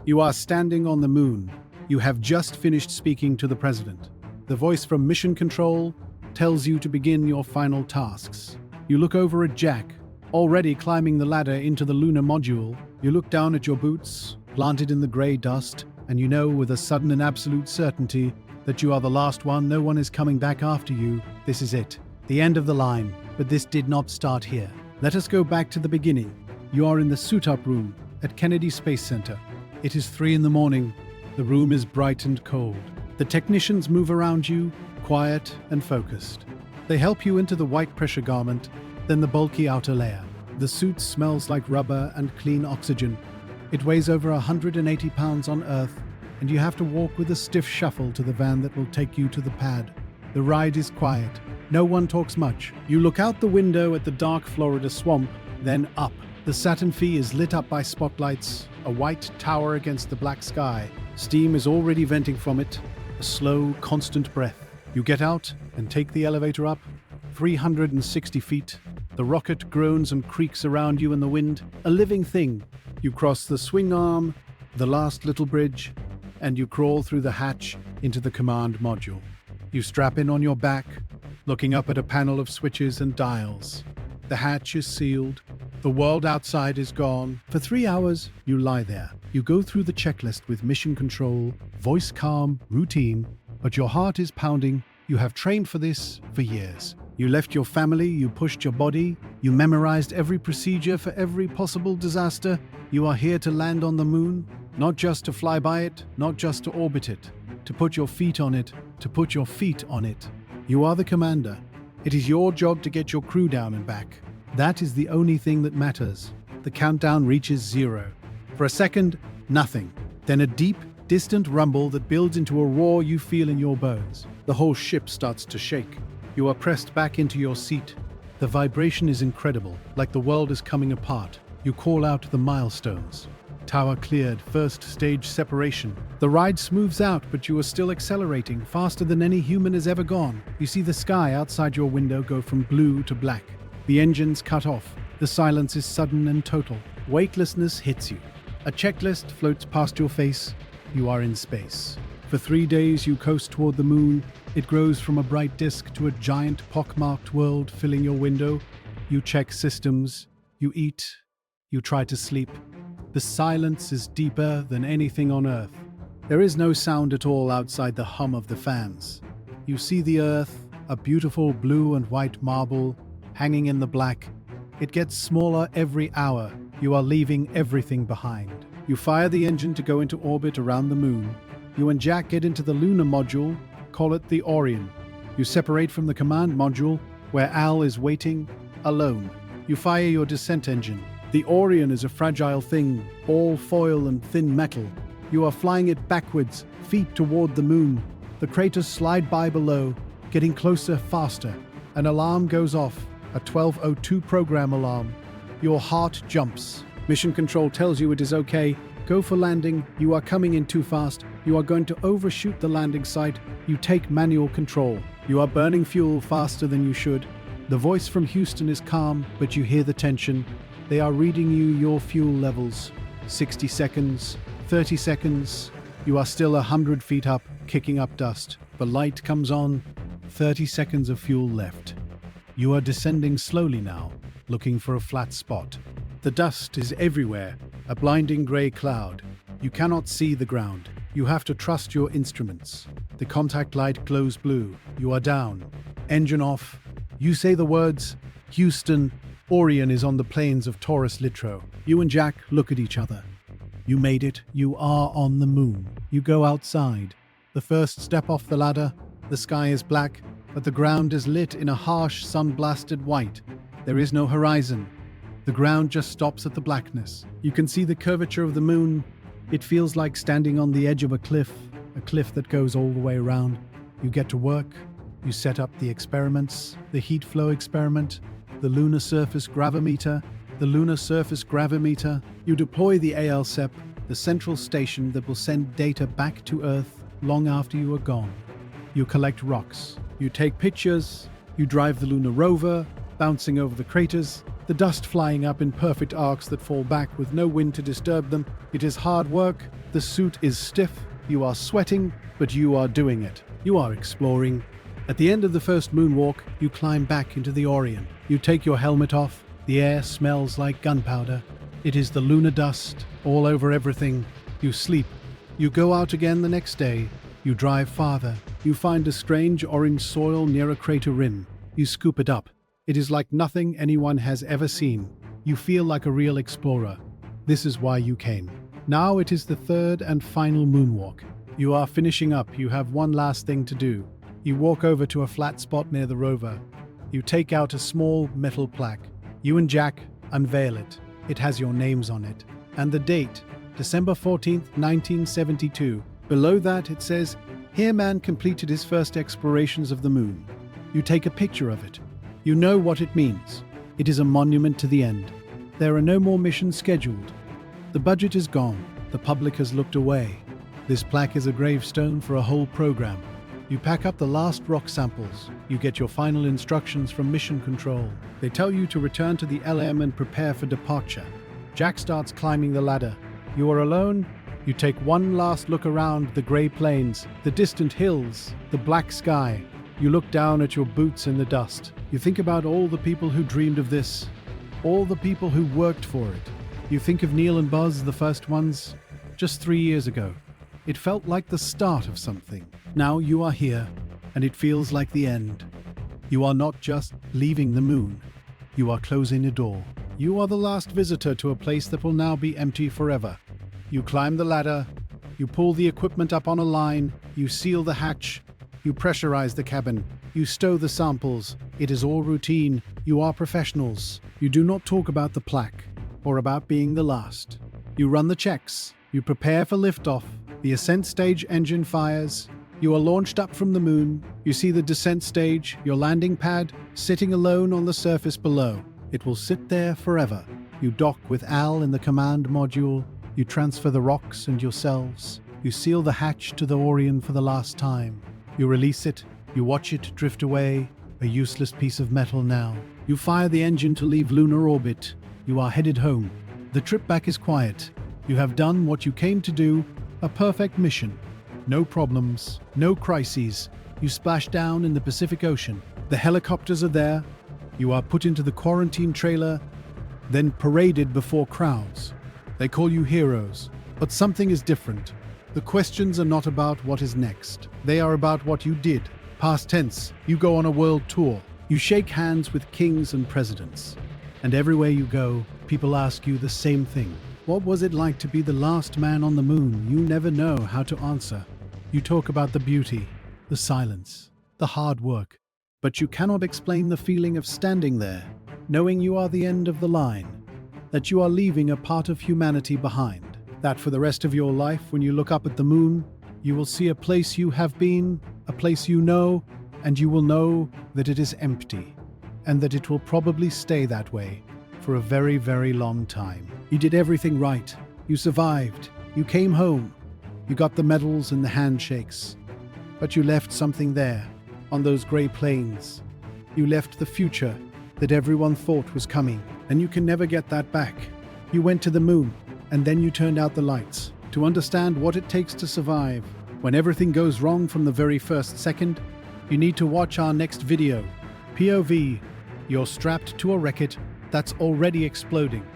You are standing on the moon. You have just finished speaking to the president. The voice from Mission Control tells you to begin your final tasks. You look over at Jack, already climbing the ladder into the lunar module. You look down at your boots, planted in the grey dust, and you know with a sudden and absolute certainty that you are the last one. No one is coming back after you. This is it. The end of the line. But this did not start here. Let us go back to the beginning. You are in the suit-up room at Kennedy Space Center. It is 3 a.m. The room is bright and cold. The technicians move around you, quiet and focused. They help you into the white pressure garment, then the bulky outer layer. The suit smells like rubber and clean oxygen. It weighs over 180 pounds on Earth, and you have to walk with a stiff shuffle to the van that will take you to the pad. The ride is quiet. No one talks much. You look out the window at the dark Florida swamp, then up. The Saturn V is lit up by spotlights, a white tower against the black sky. Steam is already venting from it, a slow, constant breath. You get out and take the elevator up. 360 feet. The rocket groans and creaks around you in the wind, a living thing. You cross the swing arm, the last little bridge, and you crawl through the hatch into the command module. You strap in on your back, looking up at a panel of switches and dials. The hatch is sealed. The world outside is gone. For 3 hours, you lie there. You go through the checklist with Mission Control, voice calm, routine, but your heart is pounding. You have trained for this for years. You left your family, you pushed your body, you memorized every procedure for every possible disaster. You are here to land on the moon, not just to fly by it, not just to orbit it, to put your feet on it, to put your feet on it. You are the commander. It is your job to get your crew down and back. That is the only thing that matters. The countdown reaches 0. For a second, nothing. Then a deep, distant rumble that builds into a roar you feel in your bones. The whole ship starts to shake. You are pressed back into your seat. The vibration is incredible, like the world is coming apart. You call out the milestones. Tower cleared, first stage separation. The ride smooths out, but you are still accelerating, faster than any human has ever gone. You see the sky outside your window go from blue to black. The engines cut off. The silence is sudden and total. Weightlessness hits you. A checklist floats past your face. You are in space. For 3 days you coast toward the moon. It grows from a bright disk to a giant pockmarked world filling your window. You check systems. You eat. You try to sleep. The silence is deeper than anything on Earth. There is no sound at all outside the hum of the fans. You see the Earth, a beautiful blue and white marble, hanging in the black. It gets smaller every hour. You are leaving everything behind. You fire the engine to go into orbit around the moon. You and Jack get into the lunar module, call it the Orion. You separate from the command module, where Al is waiting, alone. You fire your descent engine. The Orion is a fragile thing, all foil and thin metal. You are flying it backwards, feet toward the moon. The craters slide by below, getting closer faster. An alarm goes off, a 12:02 program alarm. Your heart jumps. Mission Control tells you it is okay. Go for landing. You are coming in too fast. You are going to overshoot the landing site. You take manual control. You are burning fuel faster than you should. The voice from Houston is calm, but you hear the tension. They are reading you your fuel levels. 60 seconds, 30 seconds. You are still 100 feet up, kicking up dust. The light comes on. 30 seconds of fuel left. You are descending slowly now, looking for a flat spot. The dust is everywhere, a blinding grey cloud. You cannot see the ground. You have to trust your instruments. The contact light glows blue. You are down. Engine off. You say the words, Houston, Orion is on the plains of Taurus Littrow. You and Jack look at each other. You made it. You are on the moon. You go outside. The first step off the ladder. The sky is black, but the ground is lit in a harsh, sun-blasted white. There is no horizon. The ground just stops at the blackness. You can see the curvature of the moon. It feels like standing on the edge of a cliff that goes all the way around. You get to work. You set up the experiments, the heat flow experiment, the lunar surface gravimeter, You deploy the ALSEP, the central station that will send data back to Earth long after you are gone. You collect rocks. You take pictures. You drive the lunar rover, bouncing over the craters. the dust flying up in perfect arcs that fall back with no wind to disturb them. It is hard work. The suit is stiff. You are sweating, but you are doing it. You are exploring. At the end of the first moonwalk, you climb back into the Orion. You take your helmet off. The air smells like gunpowder. It is the lunar dust all over everything. You sleep. You go out again the next day. You drive farther. You find a strange orange soil near a crater rim. You scoop it up. It is like nothing anyone has ever seen. You feel like a real explorer. This is why you came. Now it is the third and final moonwalk. You are finishing up. You have one last thing to do. You walk over to a flat spot near the rover. You take out a small metal plaque. You and Jack unveil it. It has your names on it. And the date, December 14th, 1972. Below that it says, "Here man completed his first explorations of the moon." You take a picture of it. You know what it means. It is a monument to the end. There are no more missions scheduled. The budget is gone. The public has looked away. This plaque is a gravestone for a whole program. You pack up the last rock samples. You get your final instructions from Mission Control. They tell you to return to the LM and prepare for departure. Jack starts climbing the ladder. You are alone. You take one last look around the grey plains, the distant hills, the black sky. You look down at your boots in the dust. You think about all the people who dreamed of this, all the people who worked for it. You think of Neil and Buzz, the first ones, just 3 years ago. It felt like the start of something. Now you are here, and it feels like the end. You are not just leaving the moon. You are closing a door. You are the last visitor to a place that will now be empty forever. You climb the ladder. You pull the equipment up on a line. You seal the hatch. You pressurize the cabin. You stow the samples. It is all routine. You are professionals. You do not talk about the plaque or about being the last. You run the checks. You prepare for liftoff. The ascent stage engine fires. You are launched up from the moon. You see the descent stage, your landing pad, sitting alone on the surface below. It will sit there forever. You dock with Al in the command module. You transfer the rocks and yourselves. You seal the hatch to the Orion for the last time. You release it. You watch it drift away, a useless piece of metal now. You fire the engine to leave lunar orbit. You are headed home. The trip back is quiet. You have done what you came to do, a perfect mission. No problems, no crises. You splash down in the Pacific Ocean. The helicopters are there. You are put into the quarantine trailer, then paraded before crowds. They call you heroes, but something is different. The questions are not about what is next. They are about what you did. Past tense, you go on a world tour. You shake hands with kings and presidents. And everywhere you go, people ask you the same thing. What was it like to be the last man on the moon? You never know how to answer. You talk about the beauty, the silence, the hard work. But you cannot explain the feeling of standing there, knowing you are the end of the line, that you are leaving a part of humanity behind. That for the rest of your life, when you look up at the moon, you will see a place you have been, a place you know, and you will know that it is empty, and that it will probably stay that way for a very, very long time. You did everything right. You survived. You came home. You got the medals and the handshakes. But you left something there, on those grey plains. You left the future that everyone thought was coming, and you can never get that back. You went to the moon, and then you turned out the lights. To understand what it takes to survive, when everything goes wrong from the very first second, you need to watch our next video. POV, you're strapped to a rocket that's already exploding.